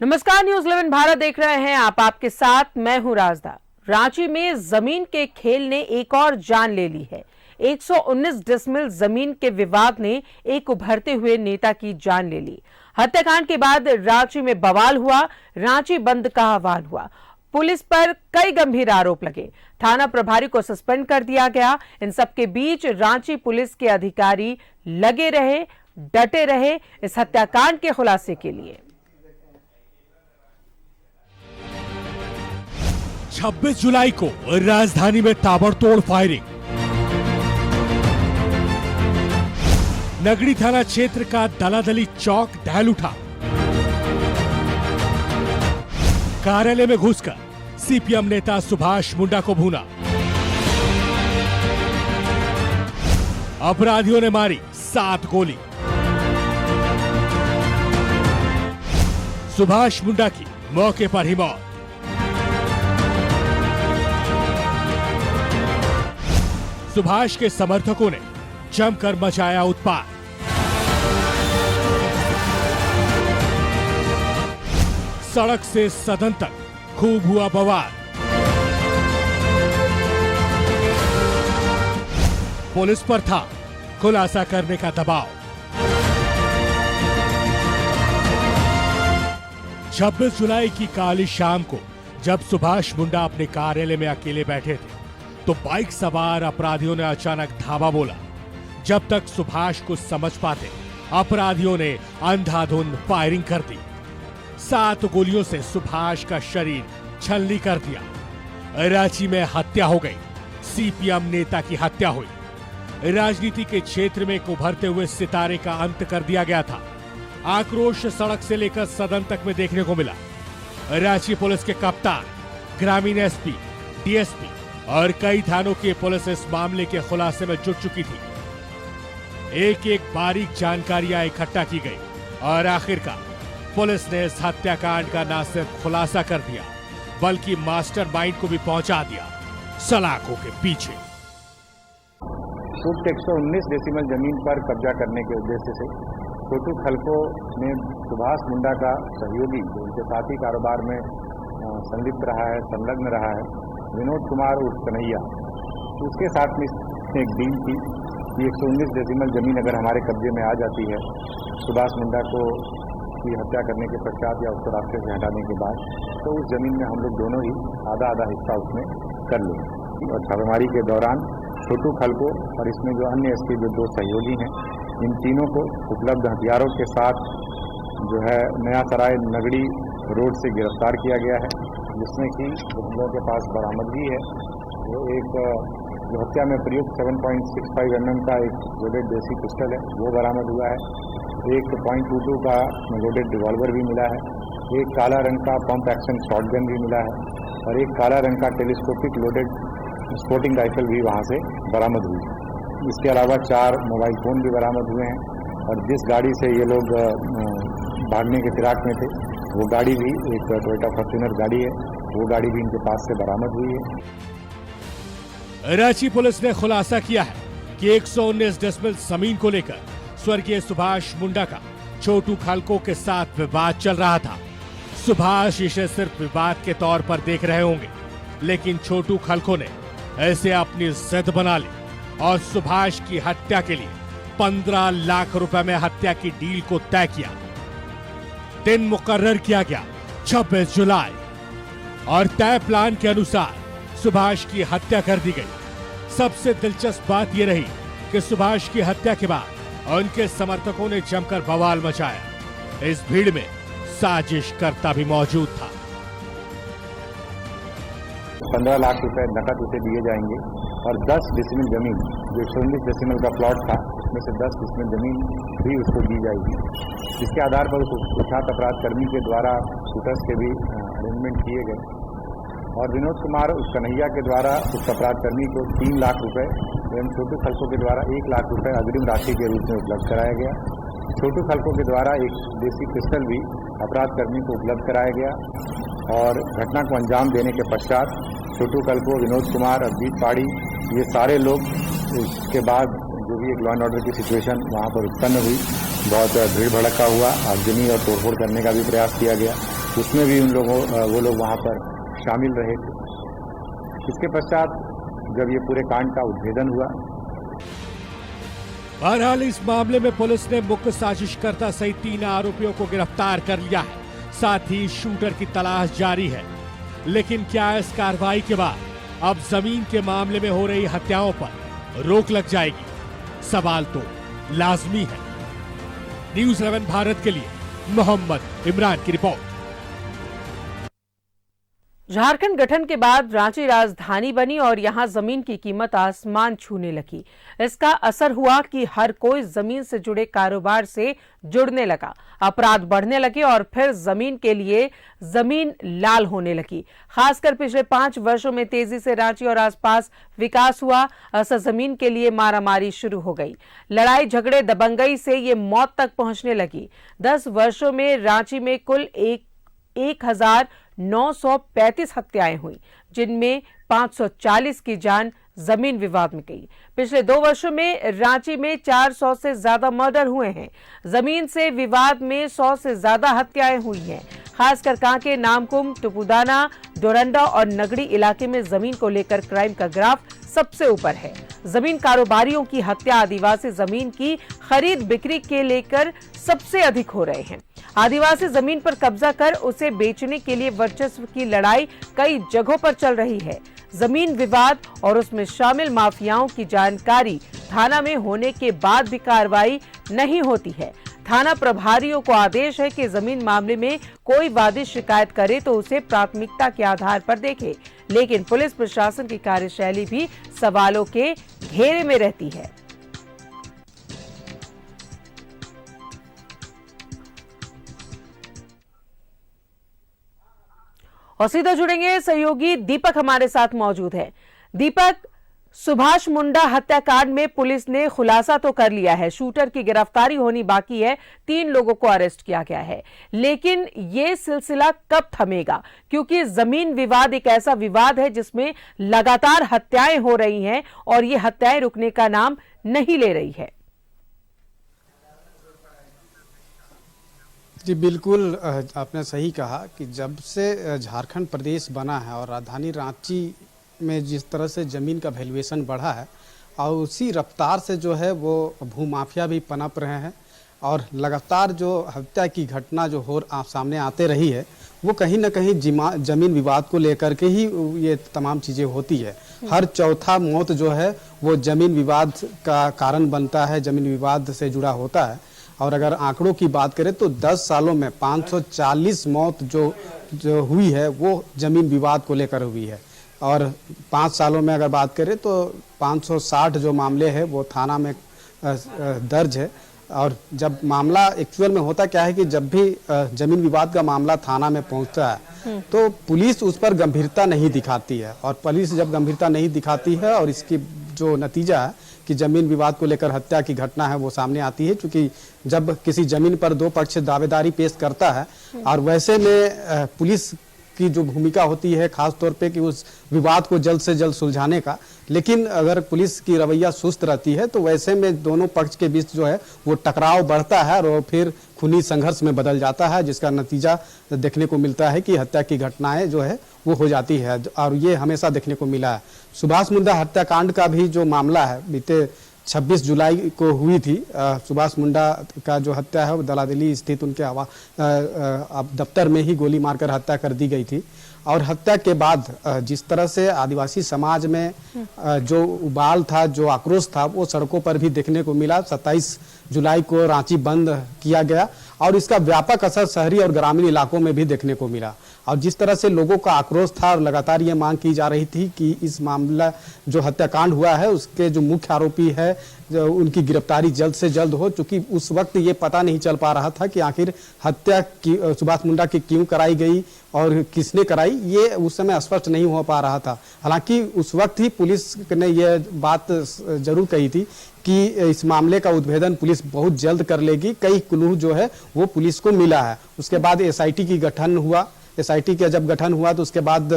नमस्कार, न्यूज 11 भारत देख रहे हैं आप। आपके साथ मैं हूं राजदा। रांची में जमीन के खेल ने एक और जान ले ली है। 119 डिसमिल जमीन के विवाद ने एक उभरते हुए नेता की जान ले ली। हत्याकांड के बाद रांची में बवाल हुआ, रांची बंद का आह्वान हुआ। पुलिस पर कई गंभीर आरोप लगे, थाना प्रभारी को सस्पेंड कर दिया गया। इन सबके बीच रांची पुलिस के अधिकारी लगे रहे, डटे रहे इस हत्याकांड के खुलासे के लिए। 26 जुलाई को राजधानी में ताबड़तोड़ फायरिंग। नगड़ी थाना क्षेत्र का दलादली चौक दहल उठा। कार्यालय में घुसकर सीपीएम नेता सुभाष मुंडा को भूना। अपराधियों ने मारी 7 गोली। सुभाष मुंडा की मौके पर ही मौत। सुभाष के समर्थकों ने जमकर मचाया उत्पात। सड़क से सदन तक खूब हुआ बवाल। पुलिस पर था खुलासा करने का दबाव। 26 जुलाई की काली शाम को जब सुभाष मुंडा अपने कार्यालय में अकेले बैठे थे तो बाइक सवार अपराधियों ने अचानक धावा बोला। जब तक सुभाष को समझ पाते अपराधियों ने अंधाधुंध फायरिंग कर दी। 7 गोलियों से सुभाष का शरीर छलनी कर दिया। रांची में हत्या हो गई। सीपीएम नेता की हत्या हुई। राजनीति के क्षेत्र में एक उभरते हुए सितारे का अंत कर दिया गया था। आक्रोश सड़क से लेकर सदन तक में देखने को मिला। रांची पुलिस के कप्तान, ग्रामीण एसपी, डीएसपी और कई थानों की पुलिस इस मामले के खुलासे में जुट चुकी थी। एक एक बारीक जानकारियां इकट्ठा की गई और आखिरकार पुलिस ने इस हत्याकांड का न सिर्फ खुलासा कर दिया बल्कि मास्टरमाइंड को भी पहुंचा दिया सलाखों के पीछे। सूट 119 डेसिमल जमीन पर कब्जा करने के उद्देश्य से छोटू खलको ने सुभाष मुंडा का सहयोगी, जो उनके साथी कारोबार में संलिप्त रहा है, संलग्न रहा है, विनोद कुमार उर्फ कन्हैया, उसके साथ में एक डील की कि 119 डेसिमल जमीन अगर हमारे कब्जे में आ जाती है सुभाष मुंडा को की हत्या करने के पश्चात या उसको रास्ते से हटाने के बाद, तो उस जमीन में हम लोग दोनों ही आधा आधा हिस्सा उसमें कर लेंगे। और छापेमारी के दौरान छोटू खलको और इसमें जो अन्य इसके जो 2 सहयोगी हैं, इन तीनों को उपलब्ध हथियारों के साथ जो है नया सराय नगड़ी रोड से गिरफ्तार किया गया है, जिसमें कि हम लोगों के पास बरामदगी है वो एक जो हत्या में प्रयुक्त 7.65 mm का एक लोडेड देसी पिस्टल है वो बरामद हुआ है। एक .22 का लोडेड रिवॉल्वर भी मिला है। एक काला रंग का पंप एक्शन शॉटगन भी मिला है और एक काला रंग का टेलीस्कोपिक लोडेड स्पोर्टिंग राइफल भी वहाँ से बरामद हुई। इसके अलावा 4 मोबाइल फ़ोन भी बरामद हुए हैं और जिस गाड़ी से ये लोग भागने के फिराक में थे वो गाड़ी भी एक टोयोटा फॉर्च्यूनर गाड़ी है, वो गाड़ी भी इनके पास से बरामद हुई है। रांची पुलिस ने खुलासा किया है कि 119 डेसिमल जमीन को लेकर स्वर्गीय सुभाष मुंडा का छोटू खलको के साथ विवाद चल रहा था। सुभाष इसे सिर्फ विवाद के तौर पर देख रहे होंगे, लेकिन छोटू खलको ने ऐसे अपनी जिद बना ली और सुभाष की हत्या के लिए 15 लाख रुपए में हत्या की डील को तय किया। दिन मुकर्रर किया गया 26 जुलाई और तय प्लान के अनुसार सुभाष की हत्या कर दी गई। सबसे दिलचस्प बात यह रही कि सुभाष की हत्या के बाद उनके समर्थकों ने जमकर बवाल मचाया। इस भीड़ में साजिशकर्ता भी मौजूद था। 15 लाख रुपए नकद उसे दिए जाएंगे और 10 डिसमिल जमीन, जो 119 डेसिमल का प्लॉट था उसमें से 10 डिसमिल जमीन भी उसको दी जाएगी। इसके आधार पर उस कुख्यात अपराध कर्मी के द्वारा शूटर्स के भी अरेंजमेंट किए गए और विनोद कुमार उस कन्हैया के द्वारा उस अपराध कर्मी को 3 लाख रुपए एवं छोटू खलको के द्वारा 1 लाख रुपए अग्रिम राशि के रूप में उपलब्ध कराया गया। छोटू खलको के द्वारा एक देसी पिस्टल भी अपराध कर्मी को उपलब्ध कराया गया और घटना को अंजाम देने के पश्चात छोटू खलको, विनोद कुमार, अजीत पाड़ी, ये सारे लोग उसके बाद जो भी एक लॉ एंड ऑर्डर की सिचुएशन वहाँ पर उत्पन्न हुई, बहुत भीड़ भड़का हुआ, आगजनी और तोड़फोड़ करने का भी प्रयास किया गया। उसमें भी वो लोग वहाँ पर शामिल रहे थे। इसके पश्चात जब ये पूरे कांड का उद्भेदन हुआ। बहरहाल इस मामले में पुलिस ने मुख्य साजिशकर्ता सहित 3 आरोपियों को गिरफ्तार कर लिया है। साथ ही शूटर की तलाश जारी है। लेकिन क्या इस कार्रवाई के बाद अब जमीन के मामले में हो रही हत्याओं पर रोक लग जाएगी? सवाल तो लाजमी है। न्यूज़ 11 भारत के लिए मोहम्मद इमरान की रिपोर्ट। झारखंड गठन के बाद रांची राजधानी बनी और यहां जमीन की कीमत आसमान छूने लगी। इसका असर हुआ कि हर कोई जमीन से जुड़े कारोबार से जुड़ने लगा, अपराध बढ़ने लगे और फिर जमीन के लिए जमीन लाल होने लगी। खासकर पिछले 5 वर्षों में तेजी से रांची और आसपास विकास हुआ। असर जमीन के लिए मारामारी शुरू हो गई। लड़ाई झगड़े दबंगई से ये मौत तक पहुंचने लगी। 10 वर्षों में रांची में कुल 1935 हत्याएं हुई, जिनमें 540 की जान जमीन विवाद में गई। पिछले 2 वर्षों में रांची में 400 से ज्यादा मर्डर हुए हैं। जमीन से विवाद में 100 से ज्यादा हत्याएं हुई हैं। खासकर कांके, नामकुम, टुपुदाना, डोरंडा और नगड़ी इलाके में जमीन को लेकर क्राइम का ग्राफ सबसे ऊपर है। जमीन कारोबारियों की हत्या आदिवासी जमीन की खरीद बिक्री के लेकर सबसे अधिक हो रहे हैं। आदिवासी जमीन पर कब्जा कर उसे बेचने के लिए वर्चस्व की लड़ाई कई जगहों पर चल रही है। जमीन विवाद और उसमें शामिल माफियाओं की जानकारी थाना में होने के बाद भी कार्रवाई नहीं होती है। थाना प्रभारियों को आदेश है कि जमीन मामले में कोई वादी शिकायत करे तो उसे प्राथमिकता के आधार पर देखे, लेकिन पुलिस प्रशासन की कार्यशैली भी सवालों के घेरे में रहती है। और सीधा जुड़ेंगे, सहयोगी दीपक हमारे साथ मौजूद है। दीपक, सुभाष मुंडा हत्याकांड में पुलिस ने खुलासा तो कर लिया है, शूटर की गिरफ्तारी होनी बाकी है, 3 लोगों को अरेस्ट किया गया है, लेकिन ये सिलसिला कब थमेगा? क्योंकि जमीन विवाद एक ऐसा विवाद है जिसमें लगातार हत्याएं हो रही हैं और ये हत्याएं रुकने का नाम नहीं ले रही है। जी बिल्कुल, आपने सही कहा कि जब से झारखंड प्रदेश बना है और राजधानी रांची में जिस तरह से ज़मीन का वैल्यूएशन बढ़ा है और उसी रफ्तार से जो है वो भूमाफिया भी पनप रहे हैं और लगातार जो हत्या की घटना जो सामने आते रही है वो कहीं ना कहीं ज़मीन विवाद को लेकर के ही ये तमाम चीज़ें होती है। हर चौथा मौत जो है वो ज़मीन विवाद का कारण बनता है, ज़मीन विवाद से जुड़ा होता है। और अगर आंकड़ों की बात करें तो 10 सालों में 540 मौत जो हुई है वो ज़मीन विवाद को लेकर हुई है और 5 सालों में अगर बात करें तो 560 जो मामले हैं वो थाना में दर्ज है। और जब मामला एक्चुअल में होता क्या है कि जब भी ज़मीन विवाद का मामला थाना में पहुंचता है तो पुलिस उस पर गंभीरता नहीं दिखाती है और पुलिस जब गंभीरता नहीं दिखाती है और इसकी जो नतीजा है कि ज़मीन विवाद को लेकर हत्या की घटना है वो सामने आती है। क्योंकि जब किसी ज़मीन पर 2 पक्ष दावेदारी पेश करता है और वैसे में पुलिस की जो भूमिका होती है खास तौर पे कि उस विवाद को जल्द से जल्द सुलझाने का, लेकिन अगर पुलिस की रवैया सुस्त रहती है तो वैसे में दोनों पक्ष के बीच जो है वो टकराव बढ़ता है और फिर खूनी संघर्ष में बदल जाता है, जिसका नतीजा देखने को मिलता है कि हत्या की घटनाएं जो है वो हो जाती है और ये हमेशा देखने को मिला है। सुभाष मुंडा हत्याकांड का भी जो मामला है बीते 26 जुलाई को हुई थी। सुभाष मुंडा का जो हत्या है वो दलादिली स्थित उनके दफ्तर में ही गोली मारकर हत्या कर दी गई थी। और हत्या के बाद जिस तरह से आदिवासी समाज में जो उबाल था, जो आक्रोश था, वो सड़कों पर भी देखने को मिला। 27 जुलाई को रांची बंद किया गया और इसका व्यापक असर शहरी और ग्रामीण इलाकों में भी देखने को मिला। और जिस तरह से लोगों का आक्रोश था और लगातार ये मांग की जा रही थी कि इस मामला जो हत्याकांड हुआ है उसके जो मुख्य आरोपी है जो उनकी गिरफ्तारी जल्द से जल्द हो, चूंकि उस वक्त ये पता नहीं चल पा रहा था कि आखिर हत्या की सुभाष मुंडा की क्यों कराई गई और किसने कराई, ये उस समय स्पष्ट नहीं हो पा रहा था। हालांकि उस वक्त ही पुलिस ने यह बात जरूर कही थी कि इस मामले का उद्भेदन पुलिस बहुत जल्द कर लेगी। कई क्लू जो है वो पुलिस को मिला है। उसके बाद एसआईटी की गठन हुआ। एसआईटी का जब गठन हुआ तो उसके बाद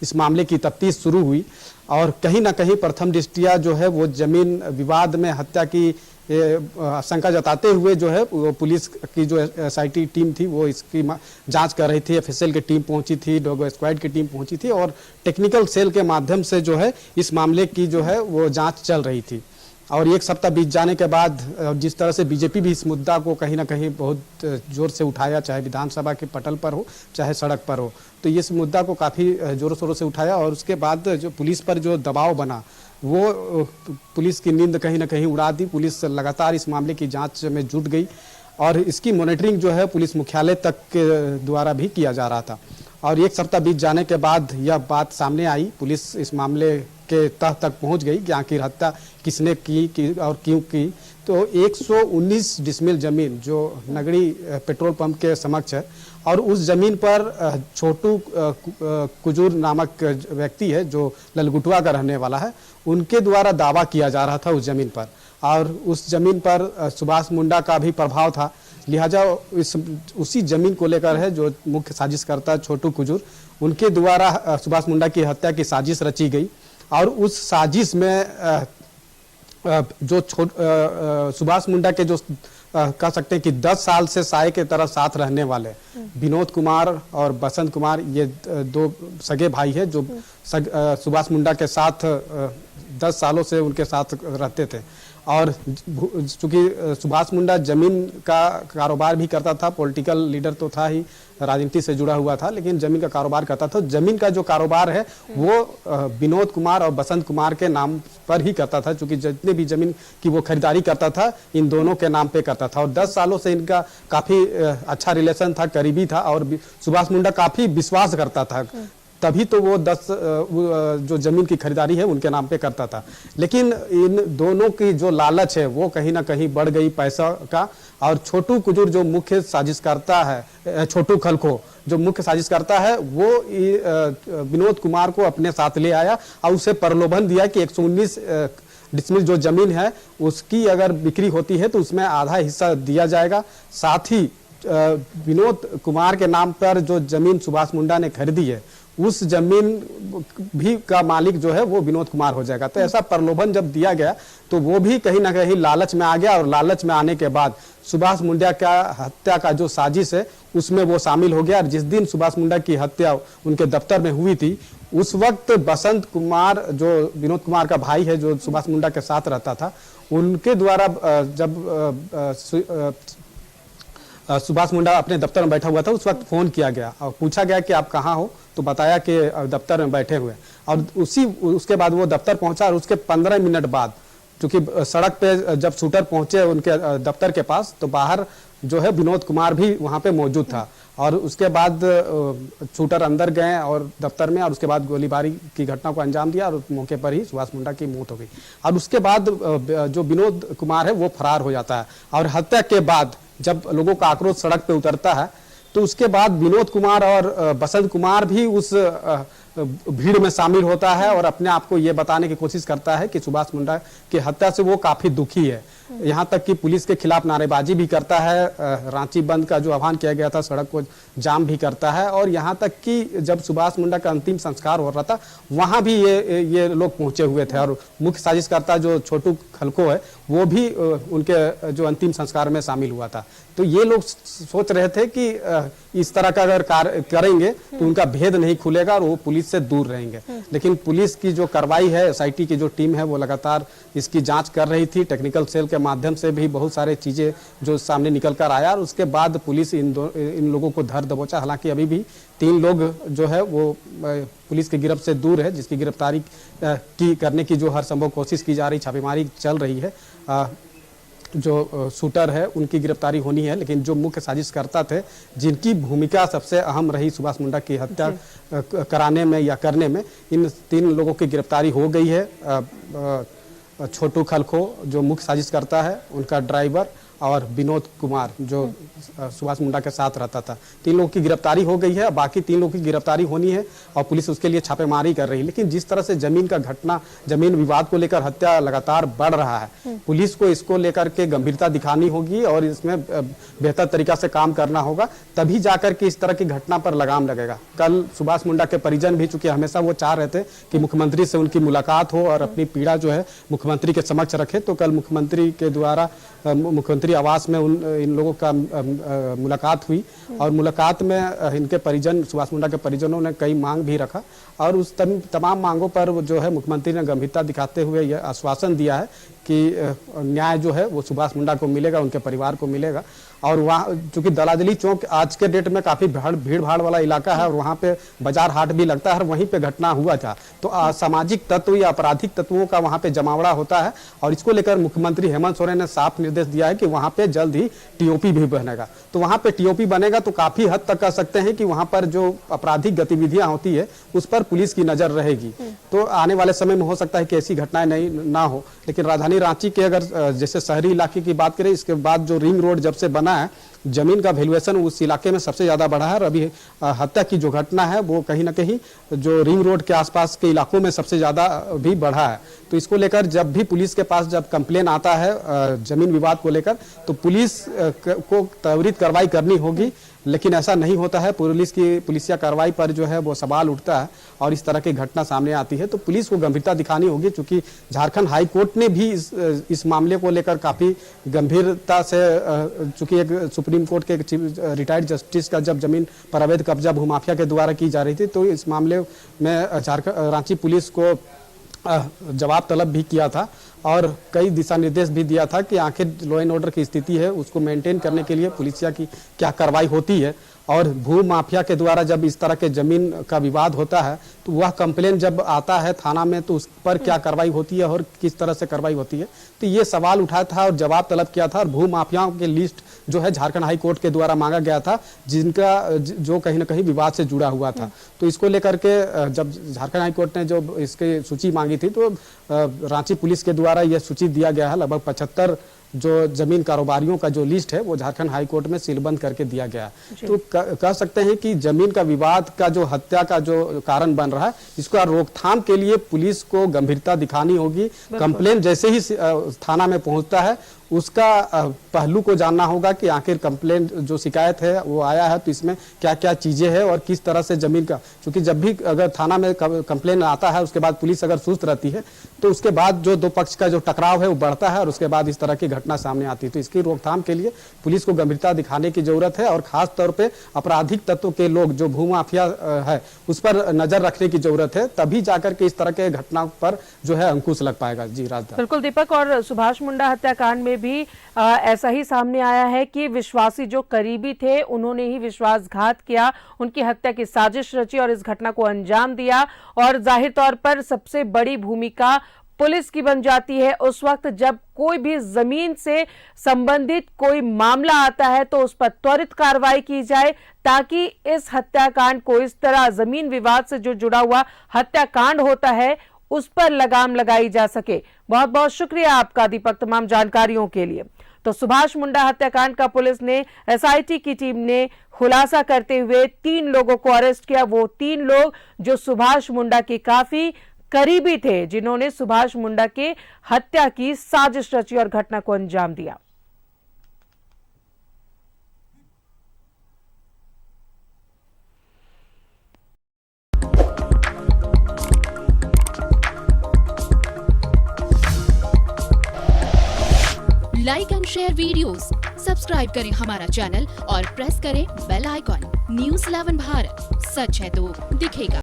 इस मामले की तफ्तीश शुरू हुई और कहीं ना कहीं प्रथम दृष्टिया जो है वो जमीन विवाद में हत्या की ये आशंका जताते हुए जो है वो पुलिस की जो SIT टीम थी वो इसकी जांच कर रही थी। FSL की टीम पहुंची थी, डॉग स्क्वाड की टीम पहुंची थी और टेक्निकल सेल के माध्यम से जो है इस मामले की जो है वो जांच चल रही थी। और एक सप्ताह बीत जाने के बाद जिस तरह से बीजेपी भी इस मुद्दा को कहीं ना कहीं बहुत जोर से उठाया, चाहे विधानसभा के पटल पर हो चाहे सड़क पर हो, तो इस मुद्दा को काफ़ी जोरों शोरों से उठाया और उसके बाद जो पुलिस पर जो दबाव बना वो पुलिस की नींद कहीं ना कहीं उड़ा दी। पुलिस लगातार इस मामले की जांच में जुट गई और इसकी मॉनिटरिंग जो है पुलिस मुख्यालय तक के द्वारा भी किया जा रहा था। और एक सप्ताह बीत जाने के बाद यह बात सामने आई, पुलिस इस मामले के तह तक पहुंच गई कि आखिर हत्या किसने की और क्यों की। तो 119 डिसमिल जमीन जो नगड़ी पेट्रोल पंप के समक्ष है और उस जमीन पर छोटू कुजूर नामक व्यक्ति है जो ललगुटवा का रहने वाला है, उनके द्वारा दावा किया जा रहा था उस जमीन पर। और उस जमीन पर सुभाष मुंडा का भी प्रभाव था, लिहाजा उसी जमीन को लेकर है जो मुख्य साजिशकर्ता छोटू कुजूर, उनके द्वारा सुभाष मुंडा की हत्या की साजिश रची गई। और उस साजिश में जो सुभाष मुंडा के जो कह सकते हैं कि 10 साल से साये के तरह साथ रहने वाले विनोद कुमार और बसंत कुमार, ये दो सगे भाई है जो सुभाष मुंडा के साथ 10 सालों से उनके साथ रहते थे। और चूंकि सुभाष मुंडा जमीन का कारोबार भी करता था, पॉलिटिकल लीडर तो था ही, राजनीति से जुड़ा हुआ था, लेकिन जमीन का कारोबार करता था। जमीन का जो कारोबार है वो विनोद कुमार और बसंत कुमार के नाम पर ही करता था, चूंकि जितने भी जमीन की वो खरीदारी करता था इन दोनों के नाम पे करता था। और 10 सालों से इनका काफी अच्छा रिलेशन था, करीबी था और सुभाष मुंडा काफी विश्वास करता था, तभी तो वो 10 जो जमीन की खरीदारी है उनके नाम पे करता था। लेकिन इन दोनों की जो लालच है वो कहीं ना कहीं बढ़ गई पैसा का। और छोटू कुजूर जो मुख्य साजिशकर्ता है, छोटू खलखो जो मुख्य साजिशकर्ता है, वो विनोद कुमार को अपने साथ ले आया और उसे प्रलोभन दिया कि 119 डिसमिल जो जमीन है उसकी अगर बिक्री होती है तो उसमें आधा हिस्सा दिया जाएगा। साथ ही विनोद कुमार के नाम पर जो जमीन सुभाष मुंडा ने खरीदी है उस जमीन भी का मालिक जो है वो विनोद कुमार हो जाएगा। तो ऐसा प्रलोभन जब दिया गया तो वो भी कहीं ना कहीं लालच में आ गया और लालच में आने के बाद सुभाष मुंडा का हत्या का जो साजिश है उसमें वो शामिल हो गया। और जिस दिन सुभाष मुंडा की हत्या उनके दफ्तर में हुई थी उस वक्त बसंत कुमार जो विनोद कुमार का भाई है जो सुभाष मुंडा के साथ रहता था, उनके द्वारा जब सुभाष मुंडा अपने दफ्तर में बैठा हुआ था उस वक्त फोन किया गया और पूछा गया कि आप कहाँ हो, तो बताया कि दफ्तर में बैठे हुए। और उसके बाद वो दफ्तर पहुंचा और उसके 15 मिनट बाद, क्योंकि सड़क पे जब शूटर पहुंचे उनके दफ्तर के पास तो बाहर जो है विनोद कुमार भी वहां पे मौजूद था। और उसके बाद शूटर अंदर गए और दफ्तर में, और उसके बाद गोलीबारी की घटना को अंजाम दिया और मौके पर ही सुभाष मुंडा की मौत हो गई। और उसके बाद जो विनोद कुमार है वो फरार हो जाता है। और हत्या के बाद जब लोगों का आक्रोश सड़क पे उतरता है तो उसके बाद विनोद कुमार और बसंत कुमार भी उस भीड़ में शामिल होता है और अपने आप को ये बताने की कोशिश करता है कि सुभाष मुंडा की हत्या से वो काफी दुखी है। यहाँ तक कि पुलिस के खिलाफ नारेबाजी भी करता है, रांची बंद का जो आह्वान किया गया था सड़क को जाम भी करता है। और यहाँ तक कि जब सुभाष मुंडा का अंतिम संस्कार हो रहा था वहां भी ये लोग पहुंचे हुए थे। और मुख्य साजिशकर्ता जो छोटू खलको है वो भी उनके जो अंतिम संस्कार में शामिल हुआ था। तो ये लोग सोच रहे थे कि इस तरह का अगर कार्य करेंगे तो उनका भेद नहीं खुलेगा और वो पुलिस से दूर रहेंगे। लेकिन पुलिस की जो कार्रवाई है, SIT की जो टीम है वो लगातार इसकी जांच कर रही थी। टेक्निकल सेल के माध्यम से भी बहुत सारे चीजें जो सामने निकल कर आया और उसके बाद पुलिस इन लोगों को धर दबोचा। हालांकि अभी भी 3 लोग जो है वो पुलिस की गिरफ्त से दूर है, जिसकी गिरफ्तारी करने की जो हर संभव कोशिश की जा रही, छापेमारी चल रही है। जो शूटर है उनकी गिरफ्तारी होनी है, लेकिन जो मुख्य साजिशकर्ता थे जिनकी भूमिका सबसे अहम रही सुभाष मुंडा की हत्या कराने में या करने में, इन 3 लोगों की गिरफ्तारी हो गई है। छोटू खलखो जो मुख्य साजिशकर्ता है, उनका ड्राइवर और विनोद कुमार जो सुभाष मुंडा के साथ रहता था। 3 लोगों की गिरफ्तारी हो गई है, बाकी 3 लोगों की गिरफ्तारी होनी है और पुलिस उसके लिए छापेमारी कर रही है। लेकिन जिस तरह से जमीन का घटना, जमीन विवाद को लेकर हत्या लगातार बढ़ रहा है, पुलिस को इसको लेकर के गंभीरता दिखानी होगी और इसमें बेहतर तरीका से काम करना होगा, तभी जाकर के इस तरह की घटना पर लगाम लगेगा। कल सुभाष मुंडा के परिजन भी, चूंकि हमेशा वो चाह रहे थे कि मुख्यमंत्री से उनकी मुलाकात हो और अपनी पीड़ा जो है मुख्यमंत्री के समक्ष रखे, तो कल मुख्यमंत्री के द्वारा मुख्यमंत्री आवास में इन लोगों का मुलाकात हुई और मुलाकात में इनके परिजन, सुभाष मुंडा के परिजनों ने कई मांग भी रखा और उस तमाम मांगों पर जो है मुख्यमंत्री ने गंभीरता दिखाते हुए यह आश्वासन दिया है कि न्याय जो है वो सुभाष मुंडा को मिलेगा, उनके परिवार को मिलेगा। और वहाँ चूंकि दलादली चौक आज के डेट में काफी भीड़ भाड़ वाला इलाका है और वहाँ पे बाजार हाट भी लगता है और वहीं पे घटना हुआ था, तो सामाजिक तत्व या आपराधिक तत्वों का वहाँ पे जमावड़ा होता है और इसको लेकर मुख्यमंत्री हेमंत सोरेन ने साफ निर्देश दिया है कि वहाँ पे जल्द ही टीओपी भी बनेगा। तो वहाँ पे टीओपी बनेगा तो काफी हद तक कह सकते हैं कि वहाँ पर जो आपराधिक गतिविधियां होती है उस पर पुलिस की नजर रहेगी। तो आने वाले समय में हो सकता है कि ऐसी घटनाएं नहीं ना हो। लेकिन राजधानी रांची के अगर जैसे शहरी इलाके की बात करें, इसके बाद जो रिंग रोड जब से बना है, जमीन का वैल्यूएशन उस इलाके में सबसे ज्यादा बढ़ा है और अभी हत्या की जो घटना है वो कहीं ना कहीं जो रिंग रोड के आसपास के इलाकों में सबसे ज्यादा भी बढ़ा है। तो इसको लेकर जब भी पुलिस के पास जब कंप्लेन आता है जमीन विवाद को लेकर, तो पुलिस को त्वरित कार्रवाई करनी होगी, लेकिन ऐसा नहीं होता है। पुलिसिया कार्रवाई पर जो है वो सवाल उठता है और इस तरह की घटना सामने आती है, तो पुलिस को गंभीरता दिखानी होगी। चूंकि झारखंड हाई कोर्ट ने भी इस मामले को लेकर काफी गंभीरता से, चूंकि एक सुप्रीम कोर्ट के रिटायर्ड जस्टिस का जब जमीन पर अवैध कब्जा भूमाफिया के द्वारा की जा रही थी, तो इस मामले में रांची पुलिस को जवाब तलब भी किया था और कई दिशा निर्देश भी दिया था कि आखिर लॉ एंड ऑर्डर की स्थिति है उसको मेंटेन करने के लिए पुलिसिया की क्या कार्रवाई होती है। और भू माफिया के द्वारा जब इस तरह के जमीन का विवाद होता है तो वह कंप्लेन जब आता है थाना में तो उस पर क्या कार्रवाई होती है और किस तरह से कार्रवाई होती है, तो ये सवाल उठाया था और जवाब तलब किया था। और भू माफियाओं की लिस्ट जो है झारखंड हाई कोर्ट के द्वारा मांगा गया था, जिनका जो कहीं ना कहीं विवाद से जुड़ा हुआ था। तो इसको लेकर के जब झारखंड हाई कोर्ट ने जो इसकी सूची मांगी थी, तो रांची पुलिस के द्वारा यह सूची दिया गया है। लगभग 75 जो जमीन कारोबारियों का जो लिस्ट है वो झारखंड हाई कोर्ट में सीलबंद करके दिया गया है। तो कह सकते हैं कि जमीन का विवाद का जो हत्या का जो कारण बन रहा है, इसका रोकथाम के लिए पुलिस को गंभीरता दिखानी होगी। कंप्लेन जैसे ही थाना में पहुंचता है उसका पहलू को जानना होगा कि आखिर कंप्लेन जो शिकायत है वो आया है तो इसमें क्या क्या चीजें हैं और किस तरह से जमीन का, क्योंकि जब भी अगर थाना में कंप्लेन आता है उसके बाद पुलिस अगर सुस्त रहती है तो उसके बाद जो दो पक्ष का जो टकराव है वो बढ़ता है और उसके बाद इस तरह की घटना सामने आती है। तो इसकी रोकथाम के लिए पुलिस को गंभीरता दिखाने की जरूरत है और खास तौर पर आपराधिक तत्व के लोग जो भूमाफिया है उस पर नजर रखने की जरूरत है, तभी जाकर के इस तरह के घटना पर जो है अंकुश लग पाएगा। जी राजधानी। बिल्कुल दीपक, और सुभाष मुंडा हत्याकांड में भी ऐसा ही सामने आया है कि विश्वासी जो करीबी थे उन्होंने ही विश्वासघात किया, उनकी हत्या की साजिश रची और इस घटना को अंजाम दिया। और जाहिर तौर पर सबसे बड़ी भूमिका पुलिस की बन जाती है उस वक्त जब कोई भी जमीन से संबंधित कोई मामला आता है तो उस पर त्वरित कार्रवाई की जाए ताकि इस हत्याकांड को, इस तरह जमीन विवाद से जो जुड़ा हुआ हत्याकांड होता है उस पर लगाम लगाई जा सके। बहुत बहुत शुक्रिया आपका दीपक तमाम जानकारियों के लिए। तो सुभाष मुंडा हत्याकांड का पुलिस ने, एसआईटी की टीम ने खुलासा करते हुए 3 लोगों को अरेस्ट किया। वो 3 लोग जो सुभाष मुंडा के काफी करीबी थे, जिन्होंने सुभाष मुंडा के हत्या की साजिश रची और घटना को अंजाम दिया। Like and share videos, subscribe करें हमारा चैनल और प्रेस करें बेल आइकॉन। न्यूज़ 11 भारत, सच है तो दिखेगा।